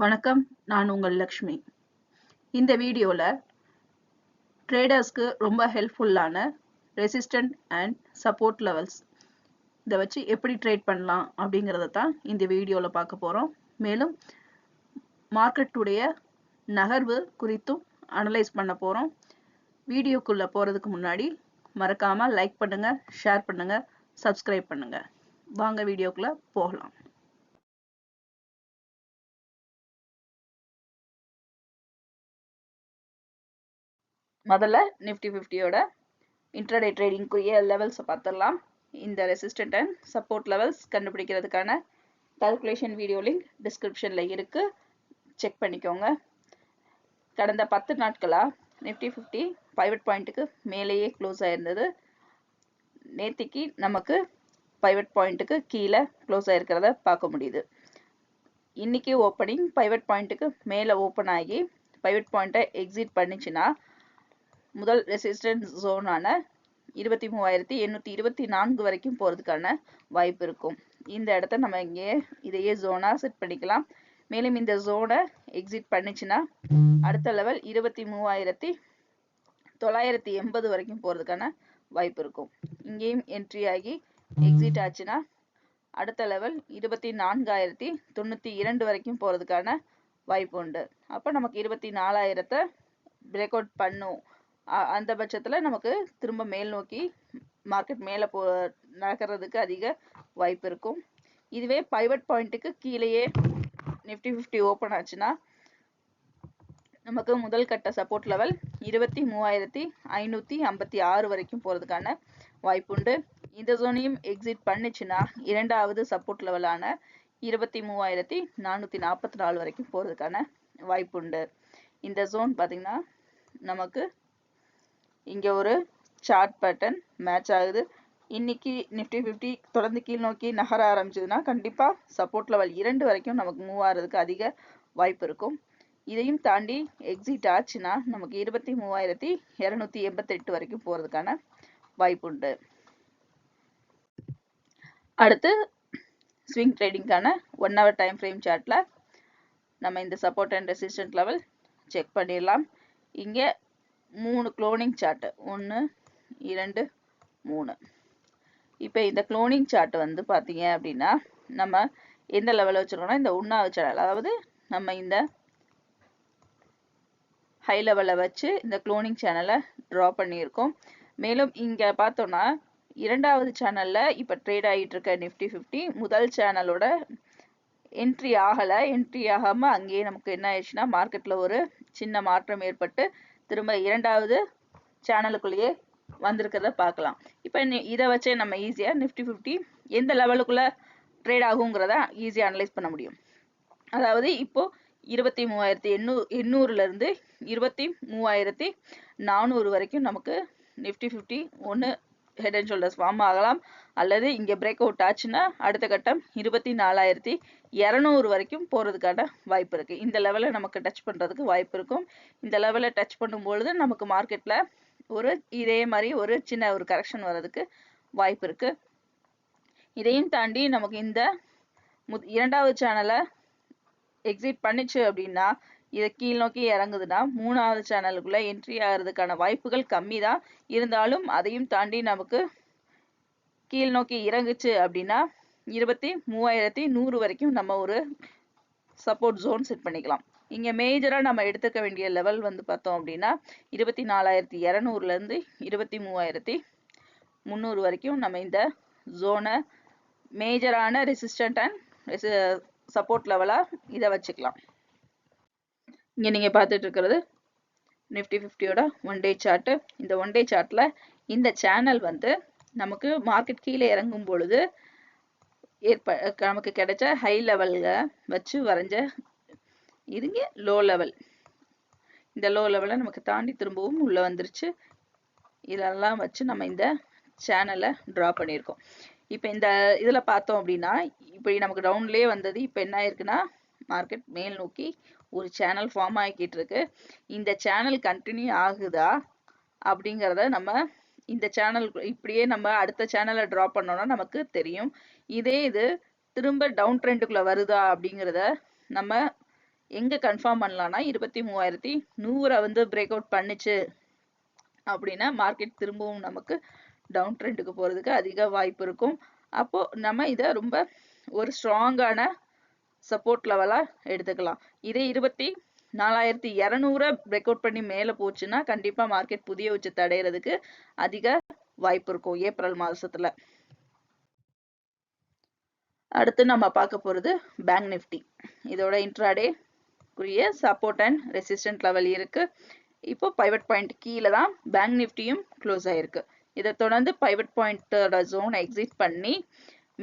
வணக்கம், நான் உங்கள் லக்ஷ்மி. இந்த வீடியோல ட்ரேடர்ஸ்க்கு ரொம்ப ஹெல்ப்ஃபுல்லான ரெசிஸ்டன்ட் அண்ட் சப்போர்ட் லெவல்ஸ் இதை வச்சு எப்படி ட்ரேட் பண்ணலாம் அப்படிங்கிறத தான் இந்த வீடியோல பார்க்க போறோம். மேலும் மார்க்கெட்டுடைய நகர்வு குறித்தும் அனலைஸ் பண்ண போறோம். வீடியோக்குள்ள போறதுக்கு முன்னாடி மறக்காம லைக் பண்ணுங்க, ஷேர் பண்ணுங்க, சப்ஸ்கிரைப் பண்ணுங்க. வாங்க வீடியோக்குள்ள போகலாம். முதல்ல நிஃப்டி 50யோட இன்ட்ராடே ட்ரேடிங்குரிய லெவல்ஸை பார்த்துடலாம். இந்த ரெசிஸ்டன்ட் அண்ட் சப்போர்ட் லெவல்ஸ் கண்டுபிடிக்கிறதுக்கான கால்குலேஷன் வீடியோ லிங்க் டிஸ்கிரிப்ஷனில் இருக்குது, செக் பண்ணிக்கோங்க. கடந்த 10 நாட்களாக நிஃப்டி 50 பைவட் பாயிண்ட்டுக்கு மேலேயே க்ளோஸ் ஆயிருந்தது. நேத்திக்கு நமக்கு பைவட் பாயிண்ட்டுக்கு கீழே க்ளோஸ் ஆயிருக்கிறத பார்க்க முடியுது. இன்னைக்கு ஓப்பனிங் பைவட் பாயிண்ட்டுக்கு மேலே ஓப்பன் ஆகி பைவட் பாயிண்ட்டை எக்ஸிட் பண்ணிச்சுன்னா முதல் ரெசிஸ்டன்ஸ் ஜோனான 23,824 வரைக்கும் போகிறதுக்கான வாய்ப்பு இருக்கும். இந்த இடத்த நம்ம இதையே ஜோனாக செட் பண்ணிக்கலாம். மேலும் இந்த ஜோனை எக்ஸிட் பண்ணிச்சுன்னா அடுத்த லெவல் 23,980 வரைக்கும் போகிறதுக்கான வாய்ப்பு இருக்கும். இங்கேயும் என்ட்ரி ஆகி எக்ஸிட் ஆச்சுன்னா அடுத்த லெவல் 24,092 வரைக்கும் போகிறதுக்கான வாய்ப்பு உண்டு. அப்போ நமக்கு 24,000 பிரேக் அவுட் பண்ணும். அந்த பட்சத்தில் நமக்கு திரும்ப மேல் நோக்கி மார்க்கெட் மேலே நகர்றதுக்கு அதிக வாய்ப்பு இருக்கும். இதுவே பைவட் பாயிண்ட்டுக்கு கீழேயே நிஃப்டி 50 ஓப்பன் ஆச்சுன்னா நமக்கு முதல் கட்ட சப்போர்ட் லெவல் 23,556 வரைக்கும் போகிறதுக்கான வாய்ப்பு உண்டு. இந்த ஜோனையும் எக்ஸிட் பண்ணிச்சுன்னா இரண்டாவது சப்போர்ட் லெவலான 23,444 வரைக்கும் போகிறதுக்கான வாய்ப்பு உண்டு. இந்த ஜோன் பார்த்தீங்கன்னா நமக்கு இங்கே ஒரு சார்ட் பேட்டர்ன் மேட்ச் ஆகுது. இன்னைக்கு நிஃப்டி 50 தொடர்ந்து கீழ் நோக்கி நகர ஆரம்பிச்சதுன்னா கண்டிப்பாக சப்போர்ட் லெவல் 2 வரைக்கும் நமக்கு மூவ் ஆகிறதுக்கு அதிக வாய்ப்பு இருக்கும். இதையும் தாண்டி எக்ஸிட் ஆச்சுன்னா நமக்கு 23,288 வரைக்கும் போகிறதுக்கான வாய்ப்பு உண்டு. அடுத்து ஸ்விங் ட்ரேடிங்கான 1 hour டைம் ஃப்ரேம் சார்ட்டில் நம்ம இந்த support and resistant level check பண்ணிடலாம். இங்கே 3 க்ளோனிங் சார்ட், 1 2 3. இப்போ இந்த க்ளோனிங் சார்ட் வந்து பார்த்தீங்க அப்படின்னா நம்ம எந்த லெவலில் வச்சுருக்கோம்னா இந்த 1வது சேனல், அதாவது நம்ம இந்த ஹை லெவலில் வச்சு இந்த க்ளோனிங் சேனலை ட்ரா பண்ணியிருக்கோம். மேலும் இங்கே பார்த்தோன்னா 2வது சேனலில் இப்போ ட்ரேட் ஆகிட்டு இருக்க நிஃப்டி 50 முதல் சேனலோட என்ட்ரி ஆகலை. என்ட்ரி ஆகாமல் அங்கேயே நமக்கு என்ன ஆயிடுச்சுன்னா மார்க்கெட்டில் ஒரு சின்ன மாற்றம் ஏற்பட்டு திரும்ப 2வது சேனலுக்குள்ளேயே வந்திருக்கிறத பார்க்கலாம். இப்போ இதை வச்சே நம்ம ஈஸியாக நிஃப்டி 50 எந்த லெவலுக்குள்ளே ட்ரேட் ஆகுங்கிறத ஈஸியாக அனலைஸ் பண்ண முடியும். அதாவது இப்போ 23,800லேருந்து 23,400 வரைக்கும் நமக்கு நிஃப்டி 50 ஒன்று ஹெட் அண்ட் ஷோல்டர்ஸ் ஃபார்ம் ஆகலாம், அல்லது இங்கே பிரேக் அவுட் ஆச்சுன்னா அடுத்த கட்டம் 24,200 வரைக்கும் போகிறதுக்கான வாய்ப்பு இருக்குது. இந்த லெவலை நமக்கு டச் பண்ணுறதுக்கு வாய்ப்பு இருக்கும். இந்த லெவலை டச் பண்ணும்பொழுது நமக்கு மார்க்கெட்டில் ஒரு இதே மாதிரி ஒரு சின்ன ஒரு கரெக்ஷன் வர்றதுக்கு வாய்ப்பு இருக்குது. இதையும் தாண்டி நமக்கு இந்த 2வது சேனலை எக்ஸிட் பண்ணிச்சு அப்படின்னா இதை கீழ் நோக்கி இறங்குதுன்னா 3வது சேனலுக்குள்ளே என்ட்ரி ஆகிறதுக்கான வாய்ப்புகள் கம்மி தான். இருந்தாலும் அதையும் தாண்டி நமக்கு கீழ் நோக்கி இறங்குச்சு அப்படின்னா 23,100 வரைக்கும் நம்ம ஒரு சப்போர்ட் ஜோன் செட் பண்ணிக்கலாம். இங்கே மேஜராக நம்ம எடுத்துக்க வேண்டிய லெவல் வந்து பார்த்தோம் அப்படின்னா 24,200லேருந்து 23,300 வரைக்கும் நம்ம இந்த ஜோனை மேஜரான ரெசிஸ்டன்ட் அண்ட் சப்போர்ட் லெவலாக இதை வச்சுக்கலாம். இங்கே நீங்கள் பார்த்துட்டு இருக்கிறது நிஃப்டி 50யோட 1 day சார்ட்டு. இந்த 1 day சார்ட்டில் இந்த சேனல் வந்து நமக்கு மார்க்கெட் கீழே இறங்கும் பொழுது நமக்கு கிடைச்ச ஹை லெவலில் வச்சு வரைஞ்ச இதுங்க லோ லெவல். இந்த லோ லெவலை நமக்கு தாண்டி திரும்பவும் உள்ளே வந்துருச்சு. இதெல்லாம் வச்சு நம்ம இந்த சேனலை ட்ரா பண்ணியிருக்கோம். இப்போ இந்த இதில் பார்த்தோம் அப்படின்னா இப்படி நமக்கு டவுன்லேயே வந்தது. இப்போ என்ன ஆயிருக்குன்னா மார்க்கெட் மேல் நோக்கி ஒரு சேனல் ஃபார்ம் ஆகிக்கிட்டு இருக்கு. இந்த சேனல் கண்டினியூ ஆகுதா அப்படிங்கிறத நம்ம இந்த சேனல் இப்படியே நம்ம அடுத்த சேனலை ட்ரா பண்ணோம்னா நமக்கு தெரியும். இதே இது திரும்ப டவுன் ட்ரெண்டுக்குள்ளே வருதா அப்படிங்கிறத நம்ம எங்க கன்ஃபார்ம் பண்ணலாம்னா 23,100 வந்து பிரேக் அவுட் பண்ணுச்சு அப்படின்னா மார்க்கெட் திரும்பவும் நமக்கு டவுன் ட்ரெண்டுக்கு போறதுக்கு அதிக வாய்ப்பு இருக்கும். அப்போ நம்ம இதை ரொம்ப ஒரு ஸ்ட்ராங்கான சப்போர்ட் லெவலா எடுத்துக்கலாம். இதே 24,200 பிரேக் அவுட் பண்ணி மேல போச்சுன்னா கண்டிப்பா மார்க்கெட் புதிய உச்சத்தை அடையிறதுக்கு அதிக வாய்ப்பு இருக்கும் ஏப்ரல் மாசத்துல. அடுத்து நம்ம பார்க்க போறது பேங்க் நிஃப்டி. இதோட இன்ட்ராடே குரிய சப்போர்ட் அண்ட் ரெசிஸ்டன்ட் லெவல் இருக்கு. இப்போ பைவட் பாயிண்ட் கீழே தான் பேங்க் நிஃப்டியும் க்ளோஸ் ஆயிருக்கு. இதை தொடர்ந்து பைவட் பாயிண்டோட ஜோன் எக்ஸிட் பண்ணி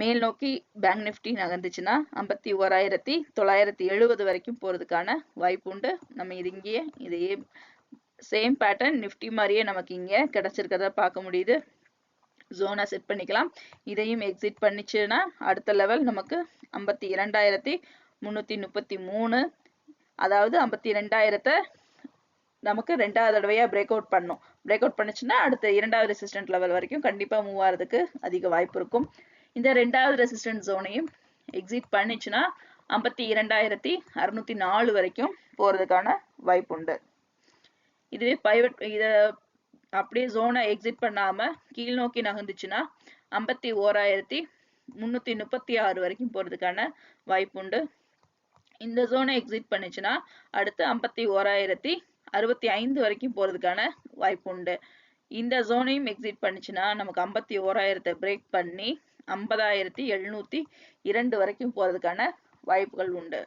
மேல் நோக்கி பேங்க் நிஃப்டி நகர்ந்துச்சுன்னா 51,970 வரைக்கும் போறதுக்கான வாய்ப்பு உண்டு. நம்ம இது இங்கேயே இதையே சேம் பேட்டர்ன் நிஃப்டி மாதிரியே நமக்கு இங்க கிடைச்சிருக்கிறத பார்க்க முடியுது. ஜோனை செட் பண்ணிக்கலாம். இதையும் எக்ஸிட் பண்ணிச்சுன்னா அடுத்த லெவல் நமக்கு 52,333, அதாவது 52,000 நமக்கு ரெண்டாவது தடவையா பிரேக் அவுட் பண்ணும். பிரேக் அவுட் பண்ணுச்சுன்னா அடுத்த இரண்டாவது ரெசிஸ்டன்ட் லெவல் வரைக்கும் கண்டிப்பா மூவ் ஆகிறதுக்கு அதிக வாய்ப்பு இருக்கும். இந்த ரெண்டாவது ரெசிஸ்டன்ட் ஜோனையும் எக்ஸிட் பண்ணிச்சுன்னா 52,604 வரைக்கும் போறதுக்கான வாய்ப்பு உண்டு. இதுவே பைவட் இத அப்படியே ஜோனை எக்ஸிட் பண்ணாம கீழ் நோக்கி நகர்ந்துச்சுன்னா 51,336 வரைக்கும் போறதுக்கான வாய்ப்பு உண்டு. இந்த ஜோனை எக்ஸிட் பண்ணுச்சுன்னா அடுத்து 51,065 வரைக்கும் போறதுக்கான வாய்ப்பு உண்டு. இந்த ஜோனையும் எக்ஸிட் பண்ணுச்சுன்னா நமக்கு 51,000 பிரேக் பண்ணி 50,702 வரைக்கும் போறதுக்கான வாய்ப்புகள் உண்டு.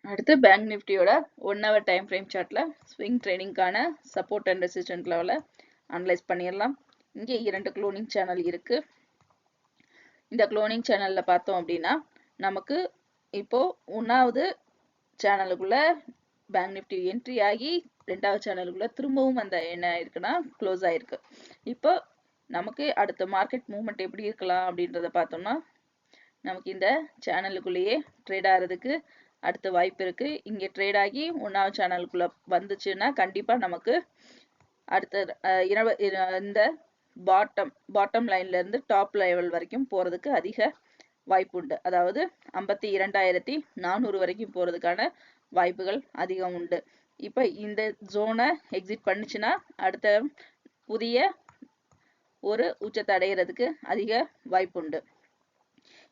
அடுத்து பேங்க் நிஃப்டியோட 1 hour டைம் ஃப்ரேம் சார்ட்ல ஸ்விங் ட்ரேடிங்கான சப்போர்ட் அண்ட் ரெசிஸ்டன்ட் லெவலை அனலைஸ் பண்ணிடலாம். இங்கே 2 க்ளோனிங் சேனல் இருக்கு. இந்த க்ளோனிங் சேனல்ல பார்த்தோம் அப்படின்னா நமக்கு இப்போ 1வது சேனலுக்குள்ள பேங்க் நிஃப்டி என்ட்ரி ஆகி 2வது சேனலுக்குள்ள திரும்பவும் அந்த என்ன இருக்குன்னா க்ளோஸ் ஆயிருக்கு. இப்போ நமக்கு அடுத்த மார்க்கெட் மூவ்மெண்ட் எப்படி இருக்கலாம் அப்படின்றத பார்த்தோம்னா நமக்கு இந்த சேனலுக்குள்ளேயே ட்ரேட் ஆகிறதுக்கு அடுத்த வாய்ப்பு இருக்கு. இங்க ட்ரேட் ஆகி 1வது சேனலுக்குள்ள வந்துச்சுன்னா கண்டிப்பா நமக்கு அடுத்த இந்த பாட்டம் லைன்ல இருந்து டாப் லெவல் வரைக்கும் போறதுக்கு அதிக வாய்ப்பு உண்டு. அதாவது 52,400 வரைக்கும் போறதுக்கான வாய்ப்புகள் அதிகம் உண்டு. இப்ப இந்த ஜோனை எக்ஸிட் பண்ணுச்சுன்னா அடுத்த புதிய ஒரு உச்சத்தை அடைகிறதுக்கு அதிக வாய்ப்பு உண்டு.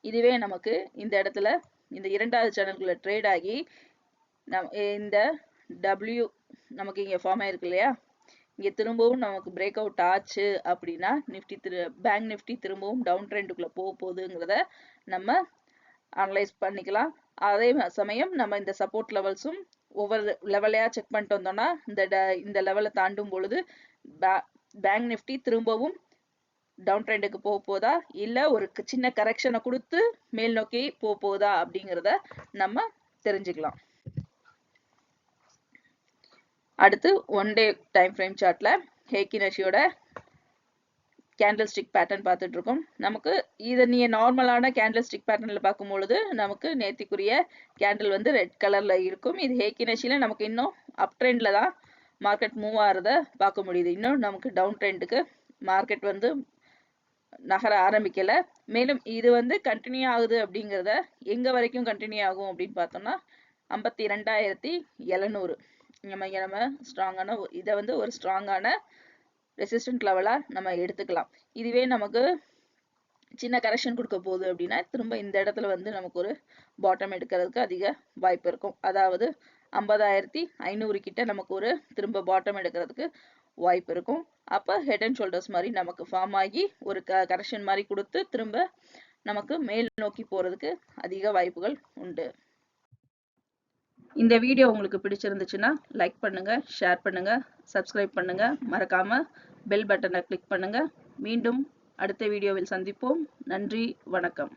இதுவே நமக்கு இந்த இடத்துல இந்த 2வது சேனலுக்குள்ள ட்ரேட் ஆகி இந்த W நமக்கு இங்க ஃபார்ம் ஆயிருக்கு இல்லையா, இங்க திரும்பவும் நமக்கு பிரேக் அவுட் ஆச்சு அப்படின்னா பேங்க் நிஃப்டி திரும்பவும் டவுன் ட்ரெண்டுக்குள்ள போக போகுதுங்கிறத நம்ம அனலைஸ் பண்ணிக்கலாம். அதே சமயம் நம்ம இந்த சப்போர்ட் லெவல்ஸும் ஒவ்வொரு லெவலையா செக் பண்ணிட்டு வந்தோம்னா இந்த லெவலை தாண்டும் பொழுது பேங்க் நிஃப்டி திரும்பவும் டவுன் ட்ரெண்டுக்கு போக போதா இல்ல ஒரு சின்ன கரெக்ஷனை கொடுத்து மேல் நோக்கி போக போதா அப்படிங்கிறத நம்ம தெரிஞ்சுக்கலாம். அடுத்து 1 day டைம் ஃப்ரேம் சார்ட்ல ஹேக்கி நஷியோட கேண்டில் ஸ்டிக் பேட்டர்ன் பார்த்துட்டு இருக்கோம். நமக்கு இதை நீ நார்மலான கேண்டில் ஸ்டிக் பேட்டர்ன்ல பார்க்கும் பொழுது நமக்கு நேத்திக்குரிய கேண்டில் வந்து ரெட் கலர்ல இருக்கும். இது ஹேக்கி நஷில நமக்கு இன்னும் அப் ட்ரெண்ட்ல தான் மார்க்கெட் மூவ் ஆகிறத பார்க்க முடியுது. இன்னும் நமக்கு டவுன் ட்ரெண்டுக்கு மார்க்கெட் வந்து நகர ஆரம்பிக்கல. மேலும் இது வந்து கண்டினியூ ஆகுது அப்படிங்கிறத எங்க வரைக்கும் கண்டினியூ ஆகும் அப்படின்னு பார்த்தோம்னா 52,700 நம்ம ஸ்ட்ராங்கான இதை வந்து ஒரு ஸ்ட்ராங்கான ரெசிஸ்டன்ட் லெவலா நம்ம எடுத்துக்கலாம். இதுவே நமக்கு சின்ன கரெக்ஷன் கொடுக்க போகுது அப்படின்னா திரும்ப இந்த இடத்துல வந்து நமக்கு ஒரு பாட்டம் எடுக்கிறதுக்கு அதிக வாய்ப்பு இருக்கும். அதாவது 50,500 கிட்ட நமக்கு ஒரு திரும்ப பாட்டம் எடுக்கிறதுக்கு வாய்ப்பு இருக்கும். அப்ப ஹெட் அண்ட் ஷோல்டர்ஸ் மாதிரி நமக்கு ஃபார்ம் ஆகி ஒரு கரெக்ஷன் மாதிரி கொடுத்து திரும்ப நமக்கு மேல் நோக்கி போறதுக்கு அதிக வாய்ப்புகள் உண்டு. இந்த வீடியோ உங்களுக்கு பிடிச்சிருந்துச்சுன்னா லைக் பண்ணுங்க, ஷேர் பண்ணுங்க, சப்ஸ்கிரைப் பண்ணுங்க, மறக்காம பெல் பட்டனை கிளிக் பண்ணுங்க. மீண்டும் அடுத்த வீடியோவில் சந்திப்போம். நன்றி, வணக்கம்.